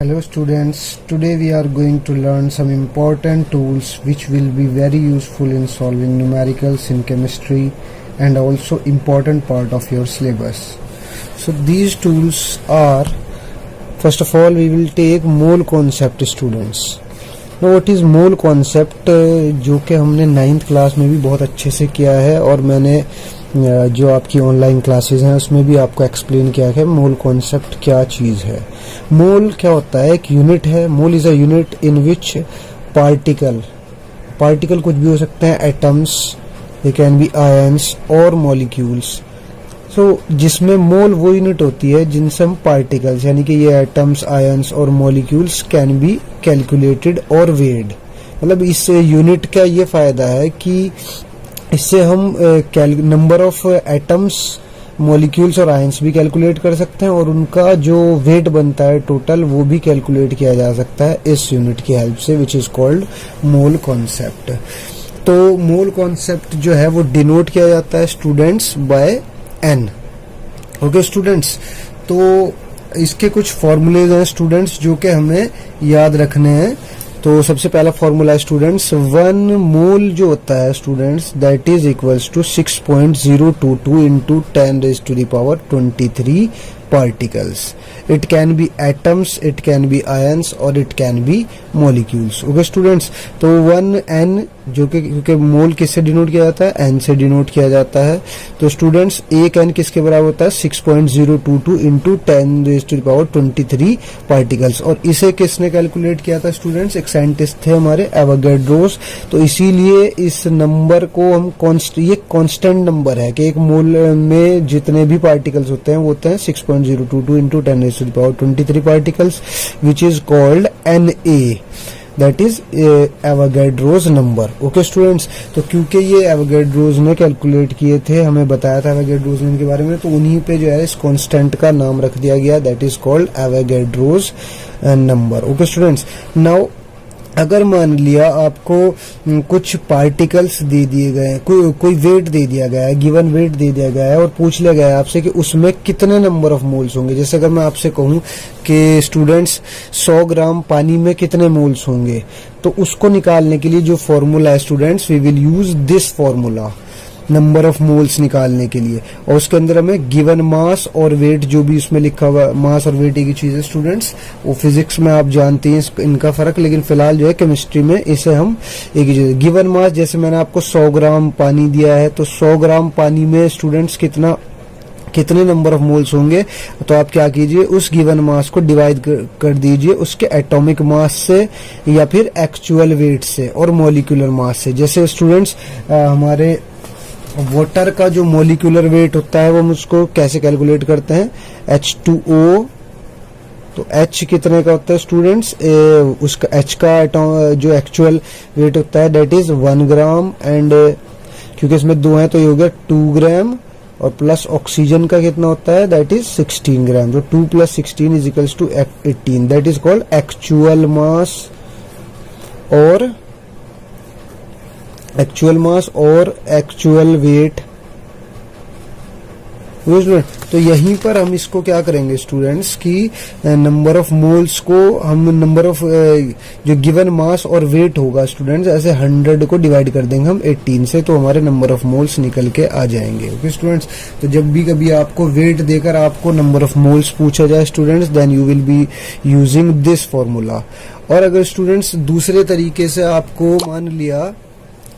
Hello students, today we are going to learn some important tools which will be very useful in solving numericals in chemistry and also important part of your syllabus. So these tools are, first of all we will take mole concept students. Now what is mole concept, जो कि हमने 9th class में भी बहुत अच्छे से किया है और मैंने जो आपकी ऑनलाइन क्लासेस हैं उसमें भी आपको एक्सप्लेन किया है मोल कॉन्सेप्ट क्या चीज़ है। मोल क्या होता है, एक यूनिट है। Mole is a unit in which particle कुछ भी हो सकते हैं, atoms, they can be ions और मॉलिक्यूल्स। सो जिसमें मोल वो यूनिट होती है जिनसे हम पार्टिकल्स यानी कि ये एटम्स, आयंस और मॉलिक्यूल्स कैन बी कैलकुलेटेड और वेड। मतलब इस यूनिट का ये फायदा है कि इससे हम नंबर ऑफ एटम्स, मॉलिक्यूल्स और आयंस भी कैलकुलेट कर सकते हैं और उनका जो वेट बनता है टोटल वो भी कैलकुलेट किया जा सकता है इस यूनिट की हेल्प से, which is called mole concept. तो मोल कॉन्सेप्ट जो है वो डिनोट किया जाता है students by N. Okay students, तो इसके कुछ फॉर्मूलेज हैं स्टूडेंट्स जो कि हमें याद रखने हैं। तो सबसे पहला फॉर्मूला है स्टूडेंट्स, 1 मोल जो होता है students that is equals to 6.022 into 10⁻23 particles. It can be atoms, it can be ions और it can be molecules. Okay students, तो 1n जो कि क्योंकि मोल किससे डिनोट किया जाता है, n से डिनोट किया जाता है। तो स्टूडेंट्स एक n किसके बराबर होता है, 6.022 इंटू 10⁻23 पार्टिकल्स। और इसे किसने कैलकुलेट किया था स्टूडेंट्स, एक साइंटिस्ट थे हमारे एवोगैड्रोस। तो इसीलिए इस नंबर को हम ये कांस्टेंट नंबर है कि एक मोल में जितने भी पार्टिकल्स होते हैं वो होते हैं 6.022 into 10⁻23 particles, which is called Na, that is Avogadro's number. Okay students, तो क्योंकि ये एवोगैड्रोस ने कैलकुलेट किए थे, हमें बताया था एवोगैड्रोस ने इनके बारे में, तो उन्हीं पे जो है इस कांस्टेंट का नाम रख दिया गया, that is called Avogadro's number. Okay students, now अगर मान लिया आपको कुछ पार्टिकल्स दे दिए गए, कोई वेट दे दिया गया है, गिवन वेट दे दिया गया है और पूछ लिया गया है आपसे कि उसमें कितने नंबर ऑफ मोल्स होंगे। जैसे अगर मैं आपसे कहूं कि स्टूडेंट्स 100 ग्राम पानी में कितने मोल्स होंगे, तो उसको निकालने के लिए जो फॉर्मूला है students, we will use this formula number of moles निकालने के लिए। और उसके अंदर हमें गिवन मास और वेट, जो भी उसमें लिखा हुआ मास और वेट एक ही चीज है स्टूडेंट्स, वो फिजिक्स में आप जानते हैं इनका फर्क, लेकिन फिलहाल जो है केमिस्ट्री में इसे हम एक ही चीज। गिवन मास, जैसे मैंने आपको 100 ग्राम पानी दिया है, तो 100 ग्राम पानी में स्टूडेंट्स कितने नंबर ऑफ मोल्स होंगे, तो आप क्या कीजिए, उस गिवन मास को डिवाइड कर दीजिए उसके एटॉमिक मास से या फिर एक्चुअल वेट से और मॉलिक्यूलर मास से। जैसे स्टूडेंट्स हमारे वाटर का जो मॉलिक्यूलर वेट होता है वो हम उसको कैसे कैलकुलेट करते हैं, H2O। तो H कितने का होता है स्टूडेंट्स, उसका H का जो एक्चुअल वेट होता है दैट इज 1 ग्राम, एंड क्योंकि इसमें 2 हैं तो ये हो गया 2 ग्राम, और प्लस ऑक्सीजन का कितना होता है दैट इज 16 ग्राम। तो 2 + 16 is equals to 18, that is called actual mass और एक्चुअल वेट। तो यहीं पर हम इसको क्या करेंगे स्टूडेंट्स कि नंबर ऑफ मोल्स को हम नंबर ऑफ जो गिवन मास और वेट होगा स्टूडेंट्स, ऐसे 100 को डिवाइड कर देंगे हम 18 से, तो हमारे नंबर ऑफ मोल्स निकल के आ जाएंगे। ओके स्टूडेंट्स, तो जब भी कभी आपको वेट देकर आपको नंबर ऑफ मोल्स पूछा जाए students, then you will be using this formula. और अगर स्टूडेंट्स दूसरे तरीके से आपको मान लिया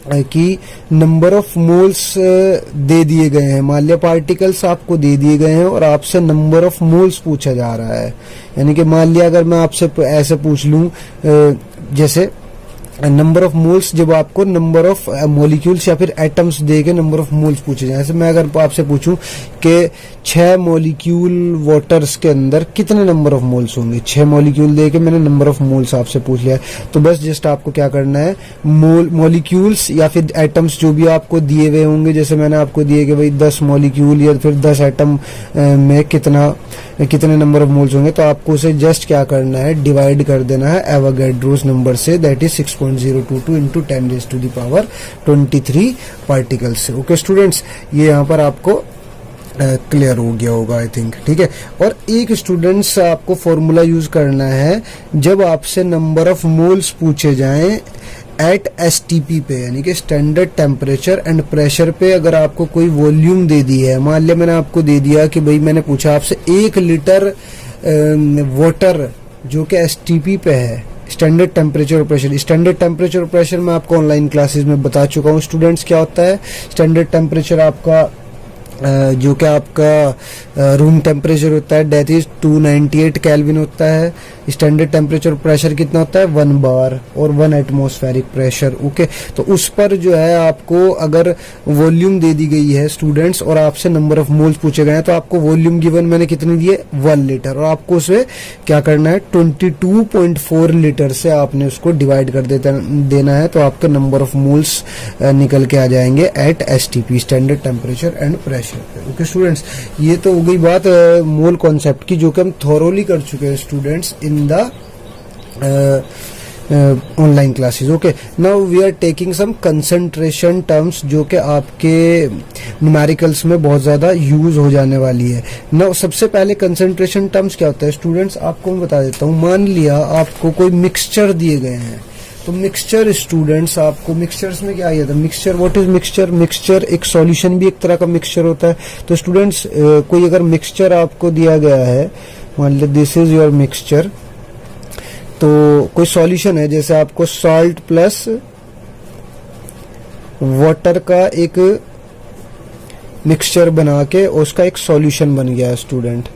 कि नंबर ऑफ मोल्स दे दिए गए हैं, मान लिया पार्टिकल्स आपको दे दिए गए हैं और आपसे नंबर ऑफ मोल्स पूछा जा रहा है, यानी कि मान लिया अगर मैं आपसे ऐसे पूछ लूं, जैसे नंबर ऑफ मोल्स, जब आपको नंबर ऑफ मॉलिक्यूल्स या फिर एटम्स दे के नंबर ऑफ मोल्स पूछे जाए, जैसे मैं अगर आपसे पूछूं कि 6 मॉलिक्यूल वाटर्स के अंदर कितने नंबर ऑफ मोल्स होंगे, 6 मॉलिक्यूल दे के मैंने नंबर ऑफ मोल्स आपसे पूछ लिया है, तो बस जस्ट आपको क्या करना है, मॉलिक्यूल्स या फिर एटम्स जो भी आपको दिए हुए होंगे, जैसे मैंने आपको दिए कि भाई 10 मॉलिक्यूल या फिर 10 एटम में कितने नंबर ऑफ मोल्स होंगे, तो आपको उसे जस्ट क्या करना है, डिवाइड कर देना है एवोगैड्रोस नंबर से, दैट इज 6.022 इंटू 10⁻23 पार्टिकल्स से। ओके स्टूडेंट्स, ये यहाँ पर आपको क्लियर हो गया होगा आई थिंक, ठीक है। और एक स्टूडेंट्स आपको फॉर्मूला यूज करना है जब आपसे नंबर ऑफ मोल्स पूछे जाएं एट एसटीपी पे, यानी कि स्टैंडर्ड टेम्परेचर एंड प्रेशर पे। अगर आपको कोई वॉल्यूम दे दी है, मान लिया मैंने आपको दे दिया कि भाई मैंने पूछा आपसे 1 लीटर वाटर जो कि एसटीपी पे है, स्टैंडर्ड टेम्परेचर और प्रेशर। स्टैंडर्ड टेम्परेचर और प्रेशर मैं आपको ऑनलाइन क्लासेस में बता चुका हूँ स्टूडेंट्स क्या होता है। स्टैंडर्ड टेम्परेचर आपका जो कि आपका रूम टेम्परेचर होता है, दैट इज 298 केल्विन होता है। स्टैंडर्ड टेम्परेचर प्रेशर कितना होता है 1 बार और 1 एटमॉस्फेरिक प्रेशर। ओके, तो उस पर जो है आपको अगर वॉल्यूम दे दी गई है स्टूडेंट्स और आपसे नंबर ऑफ मोल्स पूछे गए हैं, तो आपको वॉल्यूम गिवन मैंने कितनी दी है 1 लीटर, और आपको उसे क्या करना है 22.4 लीटर से आपने उसको डिवाइड कर देना है, तो आपका नंबर ऑफ मोल्स निकल के आ जाएंगे at STP, standard temperature and pressure. Okay students, ये तो हो गई बात मोल कॉन्सेप्ट की, जो कि हम थॉरोली कर चुके हैं students in the online classes. Okay, now we are taking some concentration terms जो कि आपके न्यूमेरिकल्स में बहुत ज्यादा यूज हो जाने वाली है। नाउ सबसे पहले कंसंट्रेशन टर्म्स क्या होता है स्टूडेंट्स, आपको मैं बता देता हूँ। मान लिया आपको कोई मिक्सचर दिए गए हैं, तो मिक्सचर स्टूडेंट्स आपको मिक्सचर्स में क्या आया था, mixture, what is mixture? Mixture एक सॉल्यूशन भी एक तरह का मिक्सचर होता है। तो स्टूडेंट्स कोई अगर मिक्सचर आपको दिया गया है, मान लीजिए दिस इज योर मिक्सचर, तो कोई सॉल्यूशन है, जैसे आपको सॉल्ट प्लस वाटर का एक मिक्सचर बना के उसका एक सॉल्यूशन बन गया है स्टूडेंट,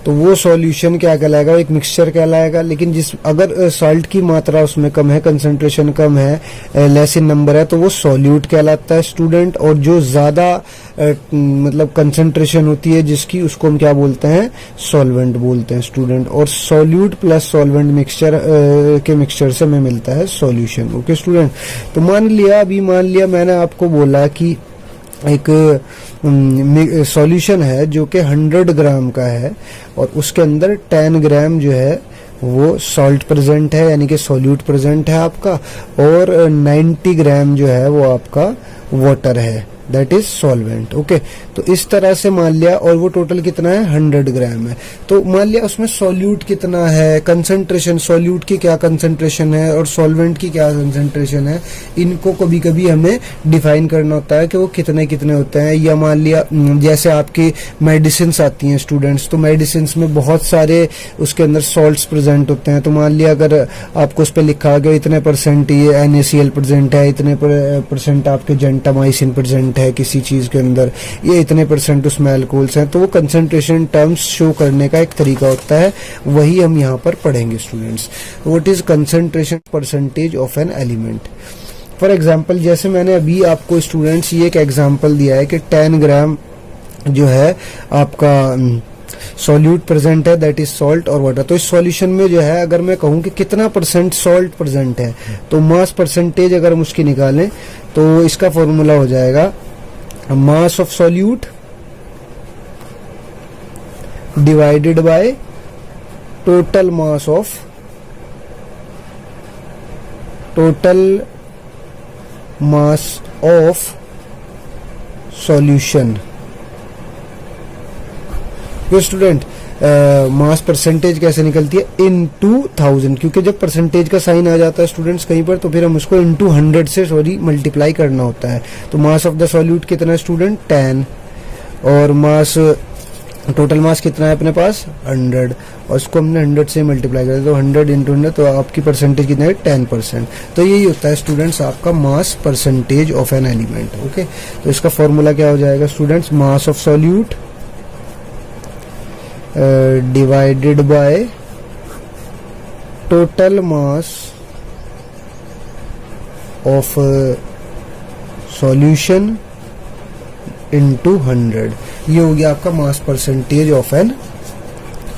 तो वो सॉल्यूशन क्या कहलाएगा, एक मिक्सचर कहलाएगा। लेकिन जिस अगर सॉल्ट की मात्रा उसमें कम है, कंसंट्रेशन कम है, लेस इन नंबर है, तो वो सॉल्यूट कहलाता है स्टूडेंट। और जो ज्यादा मतलब कंसंट्रेशन होती है जिसकी, उसको हम क्या बोलते हैं, सॉल्वेंट बोलते हैं स्टूडेंट। और सॉल्यूट प्लस सॉल्वेंट मिक्सचर के मिक्सचर से हमें मिलता है सॉल्यूशन। ओके स्टूडेंट, तो मान लिया मैंने आपको बोला कि एक सॉल्यूशन है जो कि 100 ग्राम का है और उसके अंदर 10 ग्राम जो है वो सॉल्ट प्रेजेंट है, यानी कि सॉल्यूट प्रेजेंट है आपका, और 90 ग्राम जो है वो आपका वाटर है, दैट इज सॉल्वेंट। ओके, तो इस तरह से मान लिया, और वो टोटल कितना है 100 ग्राम है। तो मान लिया उसमें सॉल्यूट कितना है, कंसंट्रेशन, सॉल्यूट की क्या कंसंट्रेशन है और सॉल्वेंट की क्या कंसंट्रेशन है, इनको कभी कभी हमें डिफाइन करना होता है कि वो कितने कितने होते हैं। या मान लिया जैसे आपकी मेडिसिन आती हैं स्टूडेंट्स, तो मेडिसिन में बहुत सारे उसके अंदर सॉल्ट्स प्रेजेंट होते हैं। तो मान लिया अगर आपको उस पर लिखा गया इतने परसेंट ये NaCl प्रेजेंट है, इतने परसेंट आपके जेंटामाइसिन प्रेजेंट है किसी चीज के अंदर, ये इतने परसेंट उसमें अल्कोहल्स हैं, तो वो कंसंट्रेशन टर्म्स शो करने का एक तरीका होता है, वही हम यहाँ पर पढ़ेंगे students. What is concentration percentage of an element. For example, जैसे मैंने अभी आपको स्टूडेंट्स ये एक एग्जांपल दिया है कि 10 ग्राम जो है आपका सॉल्यूट प्रेजेंट है, दैट इज सॉल्ट और वाटर। तो इस सॉल्यूशन में जो है अगर मैं कहूं कि कितना परसेंट सॉल्ट प्रेजेंट है, तो मास परसेंटेज अगर हम उसकी निकालें तो इसका फॉर्मूला हो जाएगा mass of solute divided by total mass of solution. तो स्टूडेंट मास परसेंटेज कैसे निकलती है, इनटू 1000, क्योंकि जब परसेंटेज का साइन आ जाता है स्टूडेंट्स कहीं पर, तो फिर हम उसको इनटू 100 से मल्टीप्लाई करना होता है। तो मास ऑफ द सॉल्यूट कितना है स्टूडेंट 10, और मास टोटल मास कितना है अपने पास 100, और उसको हमने 100 से मल्टीप्लाई कर दिया, तो 100 इंटू 100, तो आपकी परसेंटेज कितना है 10%। तो यही होता है स्टूडेंट्स आपका mass percentage of an element. Okay, तो इसका फॉर्मूला क्या हो जाएगा students, mass of solute divided by total mass of solution into 100। ये हो गया आपका mass percentage of an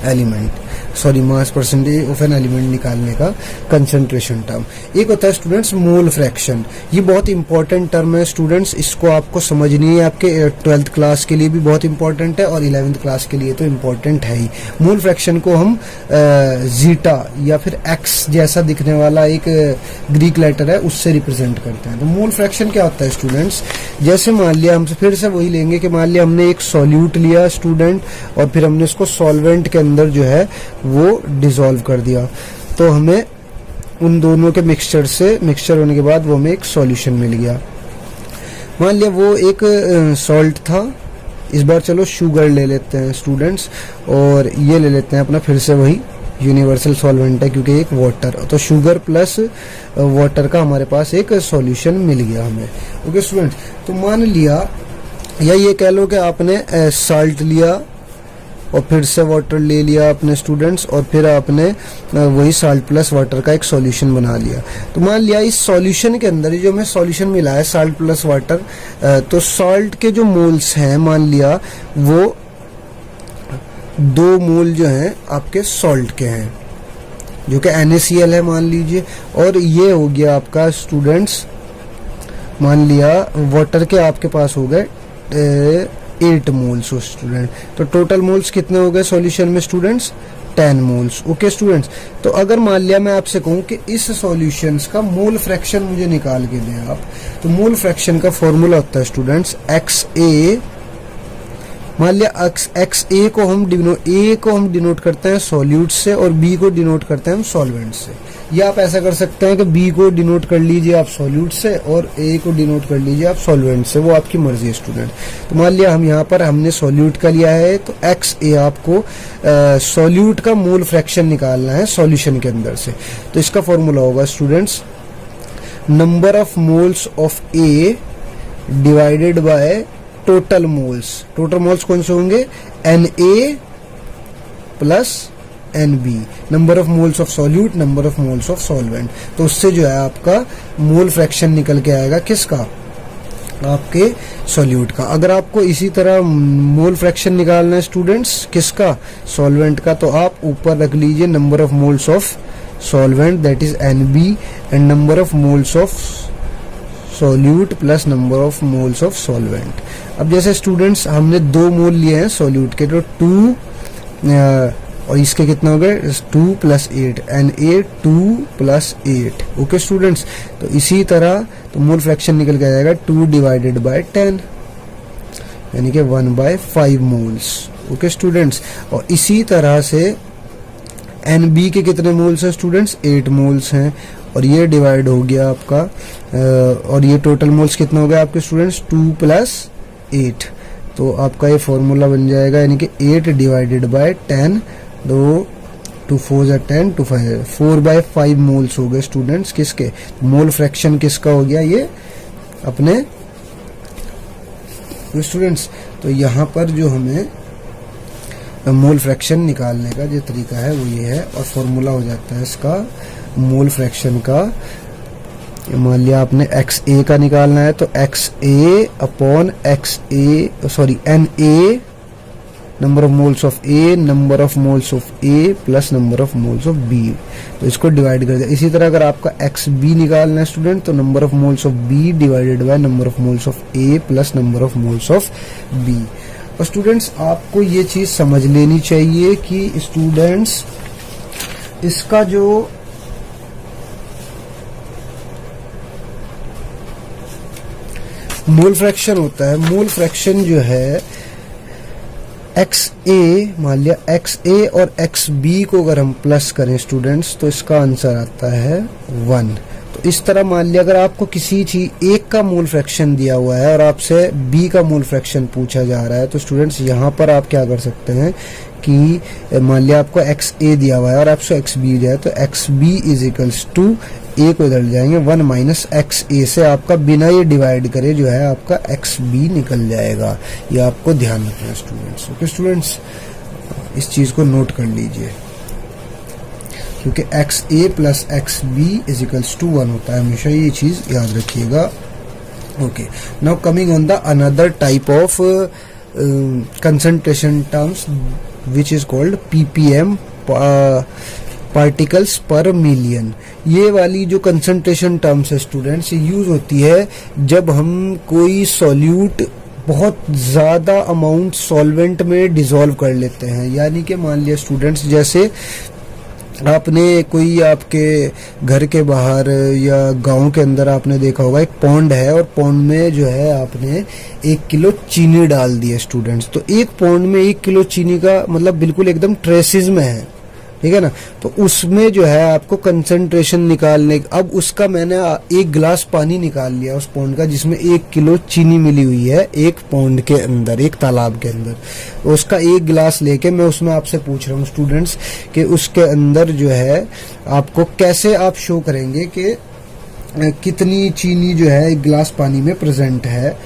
element. Sorry mass percentage of an element निकालने का कंसंट्रेशन टर्म। एक होता है स्टूडेंट्स मोल फ्रैक्शन, ये बहुत इंपॉर्टेंट टर्म है स्टूडेंट्स, इसको आपको समझनी है, आपके 12th क्लास के लिए भी बहुत इंपॉर्टेंट है और 11th क्लास के लिए तो इंपॉर्टेंट है ही। मोल फ्रैक्शन को हम जीटा या फिर एक्स जैसा दिखने वाला एक ग्रीक लेटर है उससे रिप्रेजेंट करते हैं। तो मोल फ्रैक्शन क्या होता है स्टूडेंट्स, जैसे मान लिया, हमसे फिर से वही लेंगे कि मान लिया हमने एक सॉल्यूट लिया स्टूडेंट और फिर हमने उसको सॉल्वेंट के अंदर जो है वो डिसॉल्व कर दिया, तो हमें उन दोनों के मिक्सचर होने के बाद वो हमें एक सॉल्यूशन मिल गया। मान लिया वो एक सॉल्ट था, इस बार चलो शुगर ले लेते हैं स्टूडेंट्स, और ये ले लेते हैं अपना फिर से वही यूनिवर्सल सॉल्वेंट है क्योंकि एक वाटर, तो शुगर प्लस वाटर का हमारे पास एक सॉल्यूशन मिल गया हमें। ओके स्टूडेंट्स, तो मान लिया या ये कह लो कि आपने साल्ट लिया और फिर से वाटर ले लिया अपने स्टूडेंट्स, और फिर आपने वही साल्ट प्लस वाटर का एक सॉल्यूशन बना लिया। तो मान लिया इस सॉल्यूशन के अंदर जो हमें सॉल्यूशन मिला है साल्ट प्लस वाटर, तो साल्ट के जो मोल्स हैं मान लिया वो 2 मोल जो हैं आपके सॉल्ट के हैं जो कि NaCl है मान लीजिए, और ये हो गया आपका स्टूडेंट्स, मान लिया वाटर के आपके पास हो गए 8 मोल्स स्टूडेंट, तो टोटल मोल्स कितने हो गए सॉल्यूशन में स्टूडेंट्स 10 मोल्स। ओके स्टूडेंट्स, तो अगर मान लिया मैं आपसे कहूं कि इस सॉल्यूशंस का मोल फ्रैक्शन मुझे निकाल के दें आप, तो मोल फ्रैक्शन का फॉर्मूला होता है स्टूडेंट्स XA, मान लिया XA को हम डिनोट करते हैं सॉल्यूट से और B को डिनोट करते हैं हम सॉल्वेंट से, या आप ऐसा कर सकते हैं कि B को डिनोट कर लीजिए आप सॉल्यूट से और A को डिनोट कर लीजिए आप सॉल्वेंट से, वो आपकी मर्जी है स्टूडेंट। तो मान लिया हम यहाँ पर हमने सॉल्यूट का लिया है, तो XA आपको सॉल्यूट का मोल फ्रैक्शन निकालना है सॉल्यूशन के अंदर से, तो इसका फॉर्मूला होगा students number of moles of A divided by total moles कौन से होंगे Na plus NB, number of moles of solute, number of moles of solvent, तो उससे जो है आपका मोल फ्रैक्शन निकल के आएगा किसका, आपके सॉल्यूट का। अगर आपको इसी तरह मोल फ्रैक्शन निकालना है स्टूडेंट्स किसका, सॉल्वेंट का, तो आप ऊपर रख लीजिए number of moles of solvent that is NB and number of moles of solute plus number of moles of solvent. अब जैसे स्टूडेंट्स हमने 2 मोल लिए हैं सॉल्यूट के, तो 2 और इसके कितना हो गए 2 + 8 Na 2 + 8। ओके स्टूडेंट्स, तो इसी तरह तो मोल फ्रैक्शन निकल के आ जाएगा 2 / 10 यानी कि 1/5 मोल्स। ओके स्टूडेंट्स, और इसी तरह से NB के कितने मोल्स हैं स्टूडेंट्स 8 मोल्स हैं, और ये डिवाइड हो गया आपका और ये टोटल मोल्स कितना हो गया आपके स्टूडेंट्स 2 + 8, तो आपका ये फॉर्मूला बन जाएगा यानी कि 8 / 10, 2 4 = 10, 2 5 4/5 मोल्स हो गए स्टूडेंट्स किसके, मोल फ्रैक्शन किसका हो गया ये अपने स्टूडेंट्स। तो यहाँ पर जो हमें मोल फ्रैक्शन निकालने का जो तरीका है वो ये है, और फॉर्मूला हो जाता है इसका मोल फ्रैक्शन का, मान लिया आपने XA का निकालना है तो NA number of moles of A, number of moles of A plus number of moles of B, तो इसको डिवाइड कर दिया। इसी तरह अगर आपका XB निकालना है स्टूडेंट तो number of moles of B divided by number of moles of A plus number of moles of B। और स्टूडेंट्स आपको ये चीज समझ लेनी चाहिए कि स्टूडेंट्स इसका जो मोल फ्रैक्शन होता है, मोल फ्रैक्शन जो है XA, मान लिया XA और XB को अगर हम प्लस करें स्टूडेंट्स तो इसका आंसर आता है 1। तो इस तरह मान लिया अगर आपको किसी चीज एक का मोल फ्रैक्शन दिया हुआ है और आपसे B का मोल फ्रैक्शन पूछा जा रहा है, तो स्टूडेंट्स यहाँ पर आप क्या कर सकते हैं कि मान लिया आपको XA दिया हुआ है और आपसे XB दिया है, तो XB = A को इधर ले जाएंगे 1 - XA से आपका बिना ये डिवाइड करे जो है आपका XB निकल जाएगा। ये आपको ध्यान रखना है स्टूडेंट्स। ओके स्टूडेंट्स, इस चीज को नोट कर लीजिए क्योंकि XA + XB = 1 होता है, हमेशा ये चीज याद रखिएगा। Okay, now coming on the another type of concentration terms which is called ppm particles पर मिलियन। ये वाली जो कंसंट्रेशन टर्म्स है स्टूडेंट्स, ये यूज होती है जब हम कोई सॉल्यूट बहुत ज़्यादा अमाउंट सॉल्वेंट में डिसॉल्व कर लेते हैं। यानी कि मान लिया स्टूडेंट्स, जैसे आपने कोई आपके घर के बाहर या गांव के अंदर आपने देखा होगा एक पॉन्ड है, और पॉन्ड में जो है आपने 1 किलो चीनी डाल दी है स्टूडेंट्स। तो एक पॉन्ड में 1 किलो चीनी का मतलब बिल्कुल एकदम ट्रेसेस में है, ठीक है ना। तो उसमें जो है आपको कंसंट्रेशन निकालने, अब उसका मैंने 1 गिलास पानी निकाल लिया उस पॉन्ड का जिसमें 1 किलो चीनी मिली हुई है एक पॉन्ड के अंदर, एक तालाब के अंदर। उसका 1 गिलास लेके मैं उसमें आपसे पूछ रहा हूँ स्टूडेंट्स कि उसके अंदर जो है आपको कैसे आप शो करेंगे कि कितनी चीनी जो है 1 गिलास पानी में प्रेजेंट है।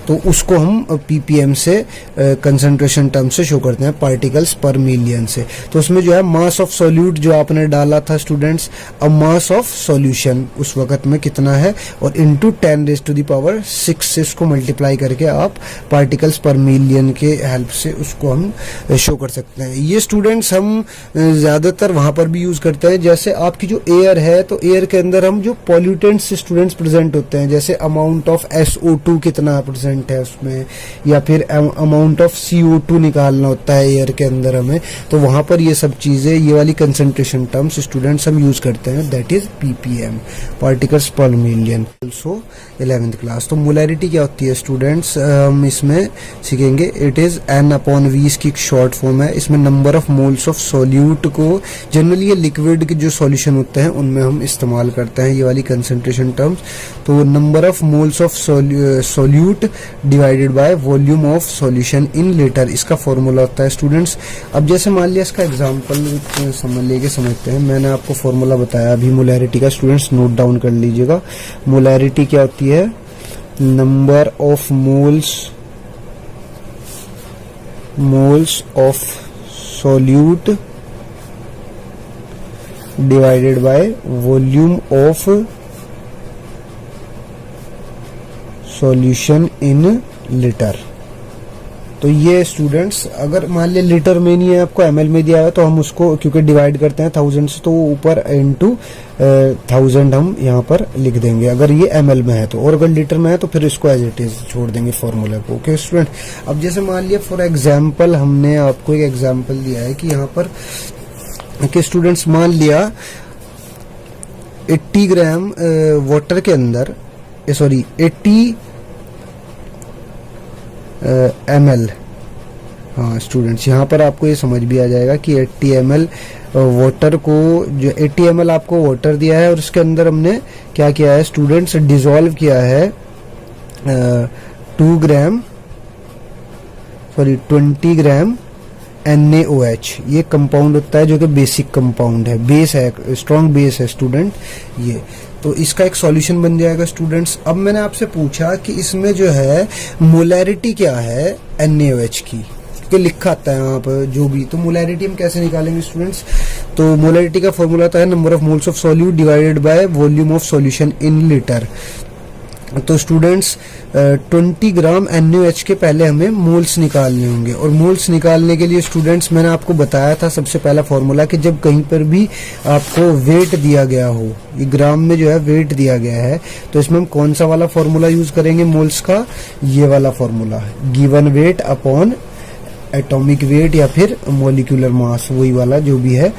तो उसको हम ppm से कंसंट्रेशन टर्म से शो करते हैं, पार्टिकल्स पर मिलियन से। तो उसमें जो है मास ऑफ सॉल्यूट जो आपने डाला था स्टूडेंट्स, अब मास ऑफ सॉल्यूशन उस वक्त में कितना है, और इनटू 10⁻⁶ से उसको मल्टीप्लाई करके आप पार्टिकल्स पर मिलियन के हेल्प से उसको हम शो कर सकते हैं। ये स्टूडेंट्स हम ज्यादातर वहां पर भी यूज करते हैं, जैसे आपकी जो एयर है, तो एयर के अंदर हम जो पॉल्यूटेंट्स स्टूडेंट्स प्रेजेंट होते हैं, जैसे अमाउंट ऑफ SO2 कितना प्रेजेंट है उसमें, या फिर अमाउंट ऑफ CO2 निकालना होता है एयर के अंदर हमें, तो वहां पर ये सब चीजें, ये वाली कंसंट्रेशन टर्म्स स्टूडेंट्स हम यूज करते हैं, दैट इज ppm, पार्टिकल्स पर मिलियन। Also 11th class. तो मोलैरिटी क्या होती है स्टूडेंट्स, हम इसमें सीखेंगे, इट इज N/V, इसकी एक शॉर्ट फॉर्म है। इसमें number of moles of solute को जनरली ये लिक्विड के जो सॉल्यूशन होते हैं उनमें हम इस्तेमाल करते हैं ये वाली कंसंट्रेशन टर्म्स। तो number of moles of solute divided by volume of solution in litre, इसका फॉर्मूला होता है स्टूडेंट्स। अब जैसे मान लिया इसका एग्जांपल लेके समझते हैं। मैंने आपको फॉर्मूला बताया अभी मोलैरिटी का, स्टूडेंट्स नोट डाउन कर लीजिएगा। मोलैरिटी क्या होती है, number of moles of solute divided by volume of solution in litre. तो ये स्टूडेंट्स अगर मान लिया लीटर में नहीं है, आपको ml में दिया है, तो हम उसको क्योंकि डिवाइड करते हैं 1000 से, तो ऊपर इनटू 1000 हम यहाँ पर लिख देंगे अगर ये ml में है तो, और अगर लीटर में है तो फिर इसको एज इट इज छोड़ देंगे फॉर्मूला को। ओके स्टूडेंट, अब जैसे मान लिया फॉर एग्जाम्पल हमने आपको एक एग्जाम्पल दिया है कि यहाँ पर कि स्टूडेंट्स मान लिया 80 ग्राम वाटर के अंदर, सॉरी 80 ml, हाँ स्टूडेंट्स यहाँ पर आपको ये समझ भी आ जाएगा कि 80 ml वाटर को, जो 80 ml आपको वाटर दिया है और उसके अंदर हमने क्या किया है स्टूडेंट्स, डिसॉल्व किया है 20 ग्राम NaOH। ये कंपाउंड होता है जो कि बेसिक कंपाउंड है, बेस है, स्ट्रॉन्ग बेस है स्टूडेंट ये। तो इसका एक सॉल्यूशन बन जाएगा स्टूडेंट्स। अब मैंने आपसे पूछा कि इसमें जो है मोलैरिटी क्या है NaOH की, कि लिखा आता है यहाँ पर जो भी, तो मोलैरिटी हम कैसे निकालेंगे स्टूडेंट्स। तो मोलैरिटी का फॉर्मूला होता है number of moles of solute divided by volume of solution in litre. तो स्टूडेंट्स 20 ग्राम NaOH के पहले हमें मोल्स निकालने होंगे, और मोल्स निकालने के लिए स्टूडेंट्स मैंने आपको बताया था सबसे पहला फॉर्मूला कि जब कहीं पर भी आपको वेट दिया गया हो, ये ग्राम में जो है वेट दिया गया है, तो इसमें हम कौन सा वाला फॉर्मूला यूज करेंगे मोल्स का, ये वाला formula, given weight upon atomic weight या फिर मॉलिक्यूलर मास, वही वाला जो भी है।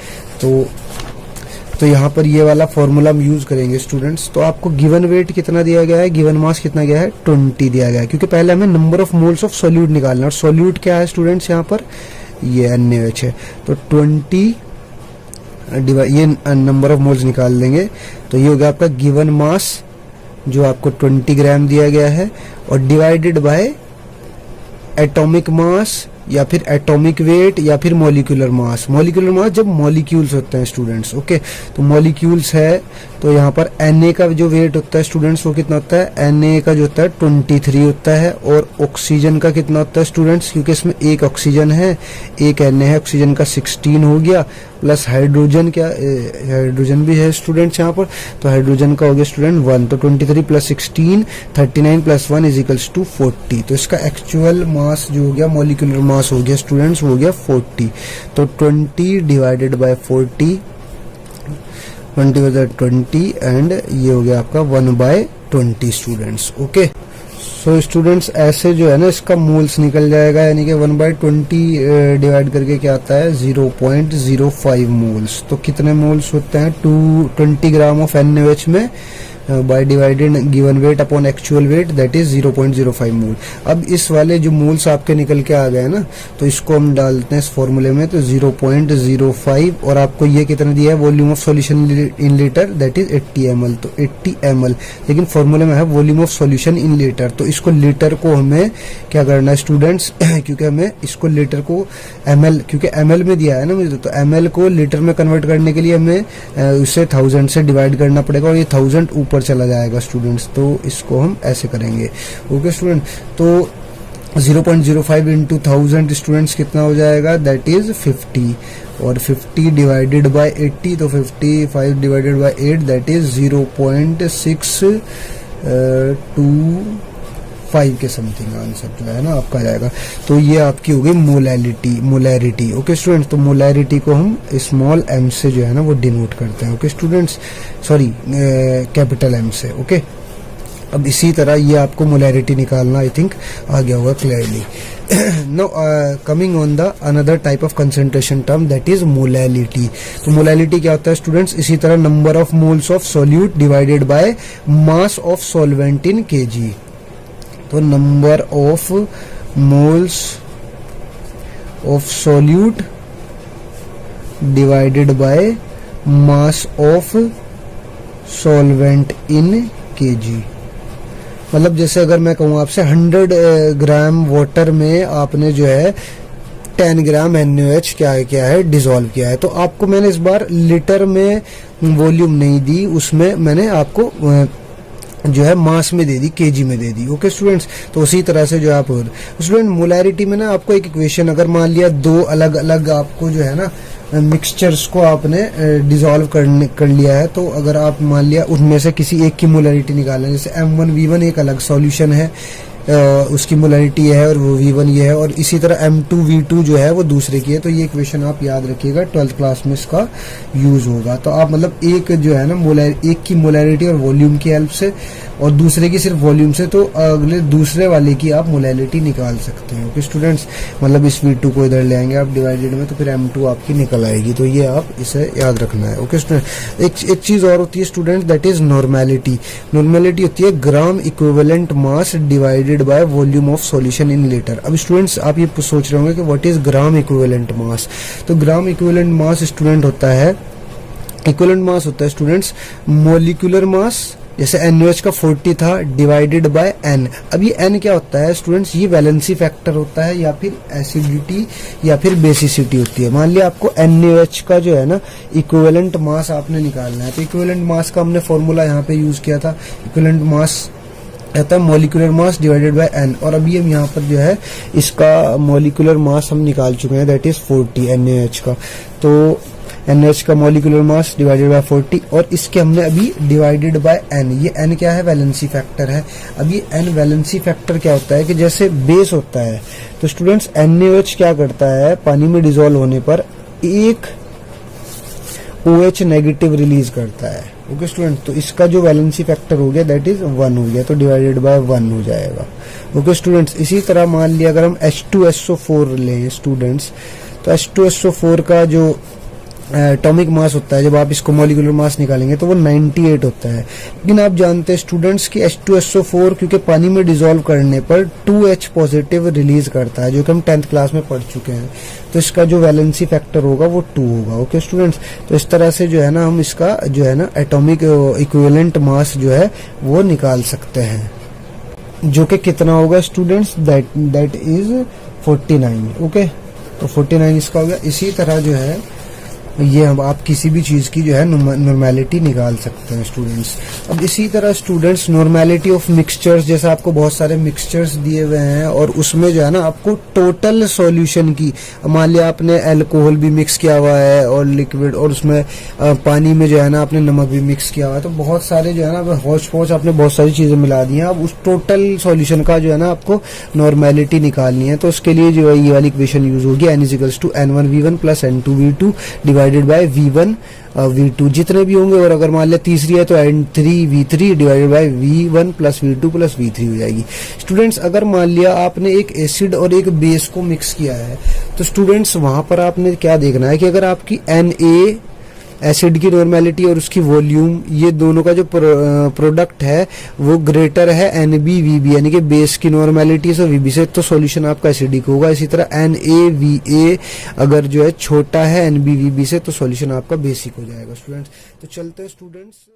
तो यहाँ पर ये वाला फॉर्मूला हम यूज करेंगे स्टूडेंट्स। तो आपको गिवन वेट कितना दिया गया है, गिवन मास कितना गया है, 20 दिया गया है, क्योंकि पहले हमें number of moles of solute निकालना है, और सॉल्यूट क्या है स्टूडेंट्स यहाँ पर, ये NaOH है। तो 20 ये नंबर ऑफ मोल्स निकाल देंगे, तो ये हो गया आपका गिवन मास जो आपको 20 ग्राम दिया गया है, और डिवाइडेड बाय एटॉमिक मास या फिर एटॉमिक वेट या फिर मॉलिक्यूलर मास। मॉलिक्यूलर मास जब मॉलिक्यूल्स होते हैं स्टूडेंट्स, ओके, तो मॉलिक्यूल्स है, तो यहाँ पर Na का जो वेट होता है स्टूडेंट्स वो कितना होता है, Na का जो होता है 23 होता है, और ऑक्सीजन का कितना होता है स्टूडेंट्स, क्योंकि इसमें एक ऑक्सीजन है, एक Na है, ऑक्सीजन का 16 हो गया, प्लस हाइड्रोजन, क्या हाइड्रोजन भी है स्टूडेंट्स यहाँ पर, तो हाइड्रोजन का हो गया स्टूडेंट 1, तो 23 plus 16 39 plus 1 is equals to 40। तो इसका एक्चुअल मास जो हो गया, मॉलिक्यूलर मास हो गया स्टूडेंट्स, वो हो गया 40। तो 20 डिवाइडेड बाय 40, 20 एंड ये हो गया आपका 1/20 स्टूडेंट्स। ओके, सो स्टूडेंट्स ऐसे जो है ना इसका मोल्स निकल जाएगा, यानी कि 1/20 डिवाइड करके क्या आता है 0.05 मोल्स। तो कितने मोल्स होते हैं 20 ग्राम ऑफ NaOH में by divided given weight upon actual wait, that is 0.05 मोल। अब इस वाले जो मोल्स आपके निकल के आ गए ना, तो इसको हम डालते हैं इस फॉर्मूले में, तो 0.05 और आपको ये कितना दिया है volume of solution in litre, that is 80 ml। तो 80 ml, लेकिन फॉर्मूले में है volume of solution in litre, तो इसको लीटर को हमें क्या करना है स्टूडेंट्स क्योंकि हमें इसको लीटर को ml, क्योंकि ml में दिया है ना मुझे, तो ml को लीटर में कन्वर्ट करने के लिए हमें उसे 1000 से डिवाइड करना पड़ेगा और ये 1000 ऊपर चला जाएगा स्टूडेंट्स, तो इसको हम ऐसे करेंगे। ओके स्टूडेंट, तो 0.05 इंटू 1000 स्टूडेंट्स कितना हो जाएगा, दैट इज 50, और 50 डिवाइडेड बाय 80, तो 55 डिवाइडेड बाय 8 दैट इज 0.625 के समथिंग आंसर जो है ना आपका जाएगा। तो ये आपकी हो गई मोलैरिटी। ओके स्टूडेंट्स, तो मोलैरिटी को हम स्मॉल m से जो है ना वो डिनोट करते हैं। Okay students, sorry capital M से। ओके, अब इसी तरह ये आपको मोलैरिटी निकालना आई थिंक आ गया होगा clearly. Now coming on the another type of concentration term, that is molality. तो मोलैलिटी क्या होता है स्टूडेंट्स, इसी तरह number of moles of solute divided by mass of solvent in kg। तो number of moles of solute divided by mass of solvent in kg। मतलब जैसे अगर मैं कहूँ आपसे 100 ग्राम वाटर में आपने जो है 10 ग्राम NaOH क्या है डिसॉल्व किया है, तो आपको मैंने इस बार लीटर में वॉल्यूम नहीं दी, उसमें मैंने आपको जो है मास में दे दी, केजी में दे दी। ओके स्टूडेंट्स, तो उसी तरह से जो आप स्टूडेंट मोलैरिटी में ना आपको एक इक्वेशन, अगर मान लिया दो अलग अलग आपको जो है ना मिक्सचर्स को आपने डिसॉल्व कर लिया है, तो अगर आप मान लिया उनमें से किसी एक की मोलैरिटी निकालें, जैसे M1V1 एक अलग सॉल्यूशन है, उसकी मोलैरिटी है और वो V1 ये है, और इसी तरह M2V2 जो है वो दूसरे की है। तो ये इक्वेशन आप याद रखिएगा, 12th क्लास में इसका यूज होगा। तो आप मतलब एक जो है ना एक की मोलैरिटी और वॉल्यूम की हेल्प से और दूसरे की सिर्फ वॉल्यूम से, तो अगले दूसरे वाले की आप मोलैरिटी निकाल सकते हैं। ओके स्टूडेंट्स, मतलब इस V2 को इधर ले आएंगे आप डिवाइडेड में, तो फिर M2 आपकी निकल आएगी। तो ये आप इसे याद रखना है। ओके स्टूडेंट, एक चीज और होती है student, that is normality. Normality होती है gram equivalent mass divided by volume of solution in litre. अब स्टूडेंट्स आप ये सोच रहे होंगे कि what is gram equivalent mass. तो ग्राम इक्विवेलेंट मास स्टूडेंट होता है, इक्विवेलेंट मास होता है स्टूडेंट्स मॉलिक्यूलर मास, जैसे NaOH का 40 था डिवाइडेड बाय N। अब ये N क्या होता है स्टूडेंट्स, ये वैलेंसी फैक्टर होता है या फिर एसिडिटी या फिर बेसिसिटी होती है। मान लिया आपको NaOH का जो है ना इक्विवेलेंट मास आपने निकालना है, तो इक्विवेलेंट मास का हमने फॉर्मूला यहाँ पे यूज किया था, इक्विवेलेंट मास रहता है molecular mass divided by N, और अभी हम यहाँ पर जो है इसका मॉलिक्यूलर मास हम निकाल चुके हैं, दैट इज 40 NaOH का। तो NaOH का मॉलिक्यूलर मास डिवाइडेड बाय 40, और इसके हमने अभी डिवाइडेड बाय N। ये N क्या है, वैलेंसी फैक्टर है। अब ये N वैलेंसी फैक्टर क्या होता है कि जैसे बेस होता है, तो स्टूडेंट्स NaOH क्या करता है, पानी में डिसॉल्व होने पर एक OH नेगेटिव रिलीज करता है। ओके स्टूडेंट, तो इसका जो वैलेंसी फैक्टर हो गया दैट इज 1 हो गया, तो डिवाइडेड बाय 1 हो जाएगा। ओके स्टूडेंट्स, इसी तरह मान लिया अगर हम H2SO4 लें स्टूडेंट्स, तो H2SO4 का जो एटॉमिक मास होता है, जब आप इसको मॉलिक्यूलर मास निकालेंगे तो वो 98 होता है। लेकिन आप जानते हैं स्टूडेंट्स कि H2SO4 क्योंकि पानी में डिसॉल्व करने पर 2H पॉजिटिव रिलीज करता है, जो कि हम 10th क्लास में पढ़ चुके हैं, तो इसका जो वैलेंसी फैक्टर होगा वो 2 होगा। ओके स्टूडेंट्स, तो इस तरह से जो है ना हम इसका जो है ना एटॉमिक इक्विवेलेंट मास जो है वो निकाल सकते हैं, जो कि कितना होगा स्टूडेंट्स, दैट इज 49। ओके, तो 49 इसका हो गया। इसी तरह जो है ये हम आप किसी भी चीज़ की जो है नॉर्मेलिटी निकाल सकते हैं स्टूडेंट्स। अब इसी तरह स्टूडेंट्स नॉर्मेलिटी ऑफ मिक्सचर्स, जैसे आपको बहुत सारे मिक्सचर्स दिए हुए हैं और उसमें जो है ना आपको टोटल सॉल्यूशन की, मान लिया आपने अल्कोहल भी मिक्स किया हुआ है और लिक्विड, और उसमें पानी में जो है ना आपने नमक भी मिक्स किया हुआ है, तो बहुत सारे जो है ना हौच पौच आपने बहुत सारी चीज़ें मिला दी हैं। अब उस टोटल सॉल्यूशन का जो है ना आपको नॉर्मेलिटी निकालनी है, तो उसके लिए जो है ये वाली इक्वेशन यूज होगी, n=n1v1 + n2v2 divided by v1 v2 जितने भी होंगे। और अगर मान लिया तीसरी है तो n3v3 divided by v1 + v2 + v3 हो जाएगी। स्टूडेंट्स अगर मान लिया आपने एक एसिड और एक बेस को मिक्स किया है, तो स्टूडेंट्स वहां पर आपने क्या देखना है कि अगर आपकी Na एसिड की नॉर्मेलिटी और उसकी वॉल्यूम, ये दोनों का जो प्रोडक्ट है वो ग्रेटर है NbVb, यानी कि बेस की नॉर्मेलिटी से Vb से, तो सॉल्यूशन आपका एसिडिक होगा। इसी तरह NaVa अगर जो है छोटा है NbVb से, तो सॉल्यूशन आपका बेसिक हो जाएगा स्टूडेंट्स। तो चलते हैं स्टूडेंट्स।